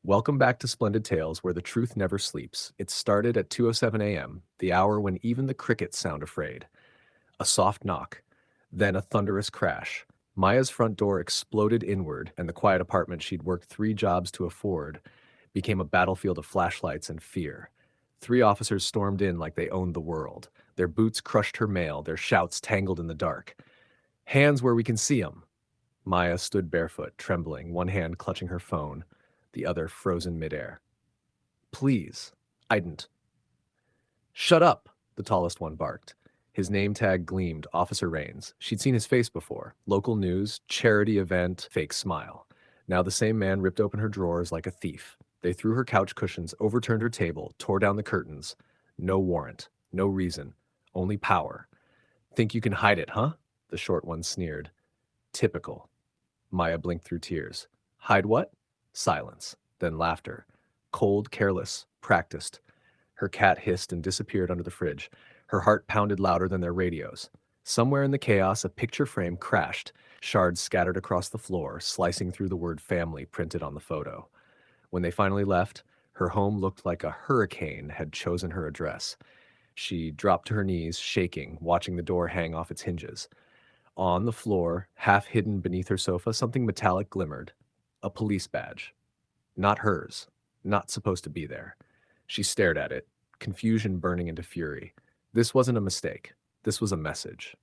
Welcome back to Splendid Tales, where the truth never sleeps. It started at 2:07 a.m., the hour when even the crickets sound afraid. A soft knock, then a thunderous crash. Maya's front door exploded inward, and the quiet apartment she'd worked 3 jobs to afford became a battlefield of flashlights and fear. 3 officers stormed in like they owned the world. Their boots crushed her mail, their shouts tangled in the dark. "Hands where we can see 'em." Maya stood barefoot, trembling, one hand clutching her phone, the other frozen midair. "Please." "I didn't." "Shut up," the tallest one barked. His name tag gleamed, Officer Rains. She'd seen his face before. Local news, charity event, fake smile. Now the same man ripped open her drawers like a thief. They threw her couch cushions, overturned her table, tore down the curtains. No warrant, no reason, only power. "Think you can hide it, huh?" the short one sneered. "Typical." Maya blinked through tears. "Hide what?" Silence, then laughter. Cold, careless, practiced. Her cat hissed and disappeared under the fridge. Her heart pounded louder than their radios. Somewhere in the chaos, a picture frame crashed, shards scattered across the floor, slicing through the word family printed on the photo. When they finally left, her home looked like a hurricane had chosen her address. She dropped to her knees, shaking, watching the door hang off its hinges. On the floor, half hidden beneath her sofa, something metallic glimmered. A police badge. Not hers. Not supposed to be there. She stared at it, confusion burning into fury. This wasn't a mistake. This was a message.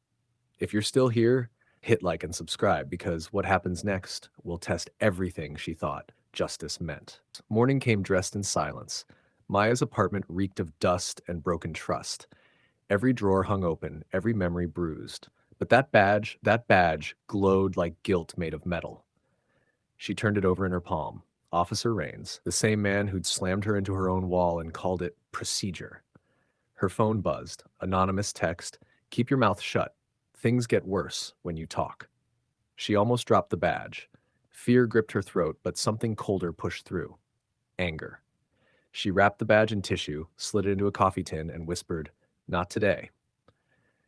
If you're still here, hit like and subscribe, because what happens next will test everything she thought justice meant. Morning came dressed in silence. Maya's apartment reeked of dust and broken trust. Every drawer hung open, every memory bruised. But that badge glowed like guilt made of metal. She turned it over in her palm. Officer Rains, the same man who'd slammed her into her own wall and called it procedure. Her phone buzzed. Anonymous text: "Keep your mouth shut. Things get worse when you talk." She almost dropped the badge. Fear gripped her throat, but something colder pushed through. Anger. She wrapped the badge in tissue, slid it into a coffee tin, and whispered, "Not today."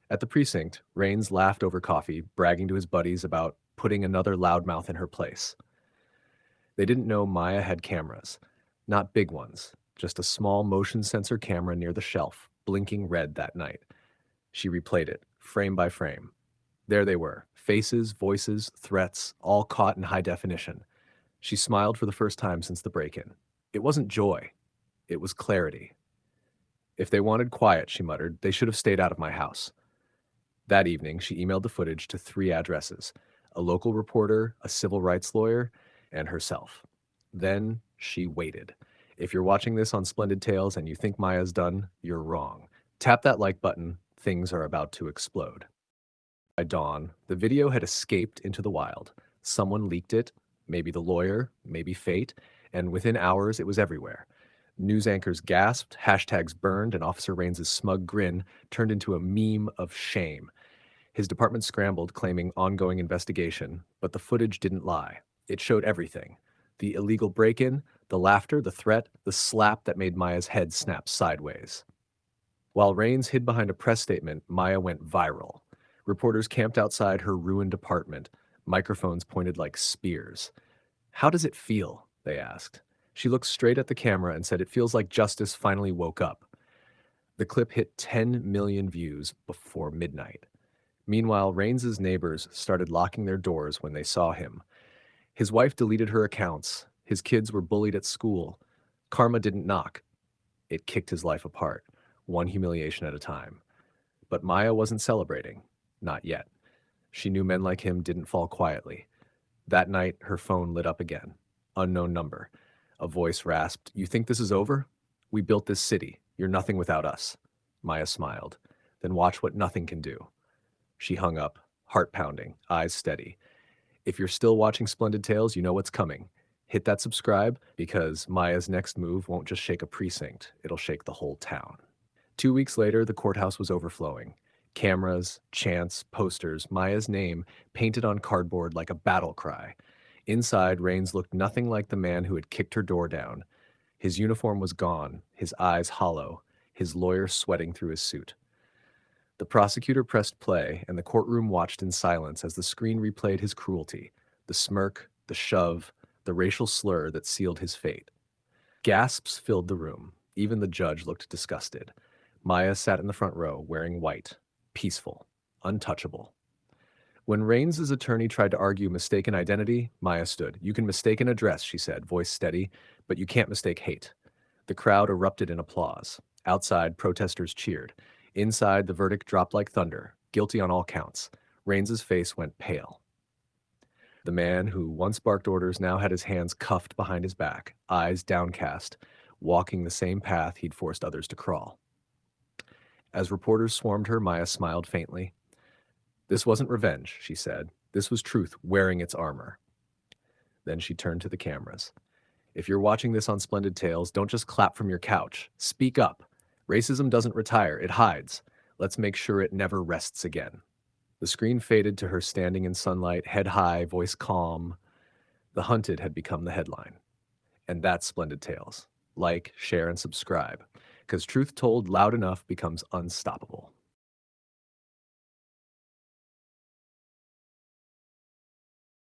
At the precinct, Rains laughed over coffee, bragging to his buddies about putting another loudmouth in her place. They didn't know Maya had cameras. Not big ones, just a small motion sensor camera near the shelf, blinking red that night. She replayed it, frame by frame. There they were, faces, voices, threats, all caught in high definition. She smiled for the first time since the break-in. It wasn't joy. It was clarity. "If they wanted quiet," she muttered, "they should have stayed out of my house." That evening, she emailed the footage to 3 addresses: a local reporter, a civil rights lawyer, and herself. Then she waited. If you're watching this on Splendid Tales and you think Maya's done, you're wrong. Tap that like button. Things are about to explode. By dawn, the video had escaped into the wild. Someone leaked it, maybe the lawyer, maybe fate, and within hours it was everywhere. News anchors gasped, hashtags burned, and Officer Rains' smug grin turned into a meme of shame. His department scrambled, claiming ongoing investigation, but the footage didn't lie. It showed everything: the illegal break-in, the laughter, the threat, the slap that made Maya's head snap sideways. While Rains hid behind a press statement, Maya went viral. Reporters camped outside her ruined apartment, microphones pointed like spears. "How does it feel?" they asked. She looked straight at the camera and said, "It feels like justice finally woke up." The clip hit 10 million views before midnight. Meanwhile, Rains's neighbors started locking their doors when they saw him. His wife deleted her accounts. His kids were bullied at school. Karma didn't knock. It kicked his life apart, one humiliation at a time. But Maya wasn't celebrating. Not yet. She knew men like him didn't fall quietly. That night, her phone lit up again. Unknown number. A voice rasped, "You think this is over? We built this city. You're nothing without us." Maya smiled. "Then watch what nothing can do." She hung up, heart pounding, eyes steady. If you're still watching Splendid Tales, you know what's coming. Hit that subscribe, because Maya's next move won't just shake a precinct, it'll shake the whole town. 2 weeks later, the courthouse was overflowing. Cameras, chants, posters, Maya's name painted on cardboard like a battle cry. Inside, Rains looked nothing like the man who had kicked her door down. His uniform was gone, his eyes hollow, his lawyer sweating through his suit. The prosecutor pressed play, and the courtroom watched in silence as the screen replayed his cruelty, the smirk, the shove, the racial slur that sealed his fate. Gasps filled the room. Even the judge looked disgusted. Maya sat in the front row, wearing white, peaceful, untouchable. When Raines' attorney tried to argue mistaken identity, Maya stood. You can mistake an address, she said, voice steady, but you can't mistake hate. The crowd erupted in applause. Outside, protesters cheered. Inside, the verdict dropped like thunder, guilty on all counts. Raines' face went pale. The man who once barked orders now had his hands cuffed behind his back, eyes downcast, walking the same path he'd forced others to crawl. As reporters swarmed her, Maya smiled faintly. This wasn't revenge, she said. This was truth wearing its armor. Then she turned to the cameras. If you're watching this on Splendid Tales, don't just clap from your couch. Speak up. Racism doesn't retire, it hides. Let's make sure it never rests again. The screen faded to her standing in sunlight, head high, voice calm. The Hunted had become the headline. And that's Splendid Tales. Like, share, and subscribe, because truth told loud enough becomes unstoppable.